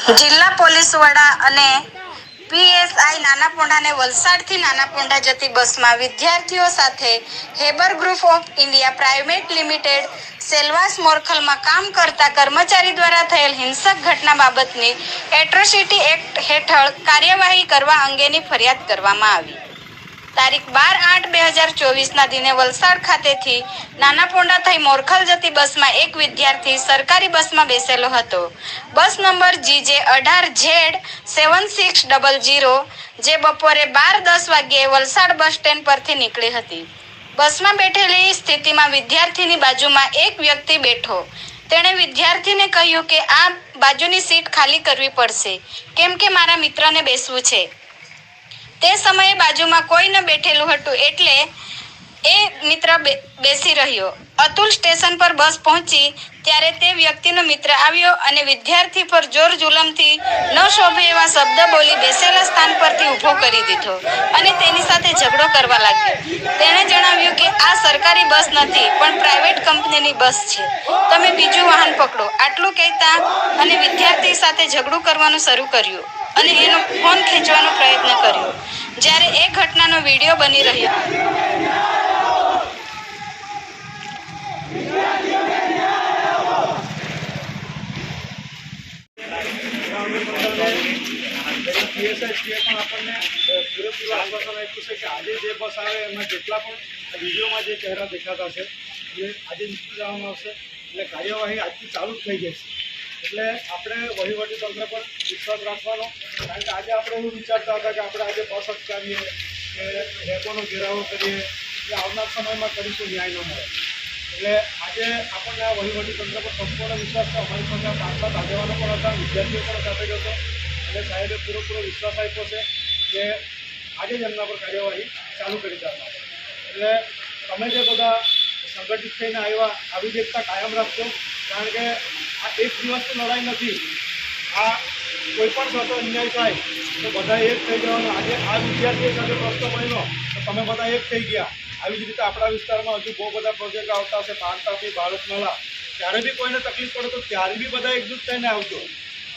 જિલ્લા પોલીસ વડા અને પીએસઆઈ નાનાપોંઢાને વલસાડથી નાનાપોંઢા જતી બસમાં વિદ્યાર્થીઓ સાથે Haber group of India private limited Silvassa મોરખલમાં કામ કરતા કર્મચારી દ્વારા થયેલ હિંસક ઘટના બાબતની એટ્રોસિટી એક્ટ હેઠળ કાર્યવાહી કરવા અંગેની ફરિયાદ કરવામાં આવી. તારીખ 12/8/2024ના દિને વલસાડ ખાતેથી નાનાપોંઢા થઈ મોરખલ જતી બસમાં એક વિદ્યાર્થી સરકારી બસમાં બેસેલો હતો. બસ નંબર GJ18Z7600 જે બપોરે 12:10 વાગ્યે વલસાડ બસ સ્ટેન્ડ પરથી નીકળી હતી. બસમાં બેઠેલી સ્થિતિમાં વિદ્યાર્થીની બાજુમાં એક વ્યક્તિ બેઠો. તેણે વિદ્યાર્થીને કહ્યું કે આ બાજુની સીટ ખાલી કરવી પડશે કેમ કે મારા મિત્રને બેસવું છે. તે સમયે બાજુમાં કોઈ ન બેઠેલું હતું એટલે એ મિત્ર બેસી રહ્યો. અતુલ સ્ટેશન પર બસ પહોંચી ત્યારે તે વ્યક્તિનો મિત્ર આવ્યો અને વિદ્યાર્થી પર જોર જુલમથી ન શોભે એવા શબ્દ બોલી બેસેલા સ્થાન પરથી ઊભો કરી દીધો અને તેની સાથે ઝઘડો કરવા લાગ્યો. તેણે જણાવ્યું કે આ સરકારી બસ નથી પણ પ્રાઇવેટ કંપનીની બસ છે, તમે બીજું વાહન પકડો. આટલું કહેતા અને વિદ્યાર્થી સાથે ઝઘડું કરવાનું શરૂ કર્યું અને એનો ફોન ખેંચવાનો પ્રયત્ન કર્યો. જ્યારે એ ઘટનાનો વિડીયો બની રહ્યો પીએસઆઈ આપણને પૂરેપૂરું આશ્વાસન આપ્યું છે કે આજે જે બસ આવે એમાં જેટલા પણ વિડીયોમાં જે ચહેરા દેખાતા છે એ આજે નીકળી જવામાં આવશે. એટલે કાર્યવાહી આજથી ચાલુ જ થઈ જશે. એટલે આપણે વહીવટી તંત્ર પર વિશ્વાસ રાખવાનો, કારણ કે આજે આપણે એવું વિચારતા હતા કે આપણે આજે બસ અટકાવીએ કે રેકોનો ઘેરાવો કરીએ એ આવનાર સમયમાં કરીશું, ન્યાય ન મળે. એટલે આજે આપણને આ વહીવટી તંત્ર પર સંપૂર્ણ વિશ્વાસ છે. અમારી સાથે 5-7 આગેવાનો પણ હતા, વિદ્યાર્થીઓ પણ સાથે જ હતો અને સાહેબે પૂરેપૂરો વિશ્વાસ આપ્યો છે કે આજે જ એમના પર કાર્યવાહી ચાલુ કરી દેવામાં આવે. એટલે તમે જે બધા સંગઠિત થઈને આવ્યા, આવી જ એકતા કાયમ રાખજો, કારણ કે આ એક દિવસની લડાઈ નથી. આ કોઈ પણ સાથે અન્યાય થાય તો બધા એક થઈ જવાનું. આજે આ વિદ્યાર્થીઓ સાથે પ્રશ્ન બન્યો તો તમે બધા એક થઈ ગયા. આવી જ રીતે આપણા વિસ્તારમાં હજુ બહુ બધા પ્રોજેક્ટ આવતા હશે, પાનતાપી, ભારતમાલા, ત્યારે બી કોઈને તકલીફ પડે તો ત્યારે બી બધા એકજૂટ થઈને આવજો.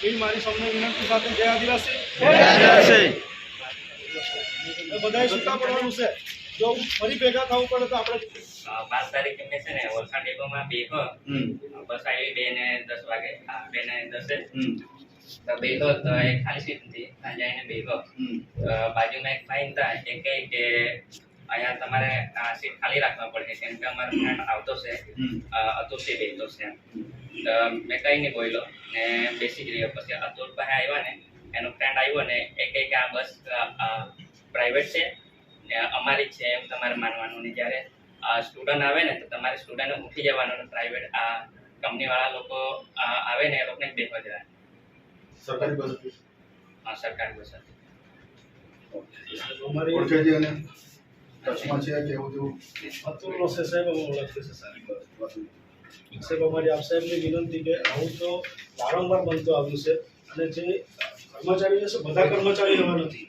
એ મારી સૌને વિનંતી સાથે જય આદિવાસી. બધાએ છૂટા પડવાનું છે. જો ફરી ભેગા થવું પડે તો આપણે 5 તારીખે મેં છે ને વલસાડ ડેપોમાં બસ આવી 2:10 વાગે 2:10 તો બેહો તો એક ખાલી સીટ હતી, ત્યાં જઈને બેહો. બાજુમાં એક ભાઈ હતા, એ કહે કે અહીંયા તમારે આ સીટ ખાલી રાખવા પડશે કેમ કે અમારો ફ્રેન્ડ આવતો છે, અતુલથી બેસતો છે. તો મેં કંઈ નહીં બોલ્યો ને બેસી જ રહ્યો. પછી અતુલ પાસે આવ્યા ને એનો ફ્રેન્ડ આવ્યો ને એ કહે કે આ બસ પ્રાઇવેટ છે ને અમારી જ છે એમ તમારે માનવાનું. ને જ્યારે સ્ટુડન્ટ આવે ને તો તમારે સ્ટુડન્ટને ઉઠી જવાનું. પ્રાઇવેટ આ કંપનીવાળા લોકો આવે ને એ લોકોને જ બેસવા જવાય. સરકારી બસ? હા, સરકારી બસ હતી. અતુલનો છે સાહેબ, અમે ઓળખીએ છીએ સાહેબ. સાહેબ અમારી આપ સાહેબની વિનંતી કે આવું તો વારંવાર બનતું આવ્યું છે અને જે કર્મચારીઓ છે બધા કર્મચારીઓ એવા નથી.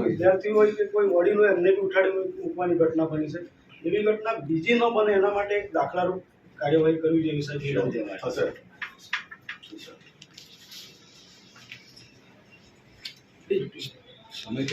વિદ્યાર્થીઓ હોય કે કોઈ વડીલ હોય એમને બી ઉઠાડી મૂકવાની ઘટના બની છે. એવી ઘટના બીજી ન બને એના માટે એક દાખલારૂપ કાર્યવાહી કરવી જોઈએ સાહેબ. સમય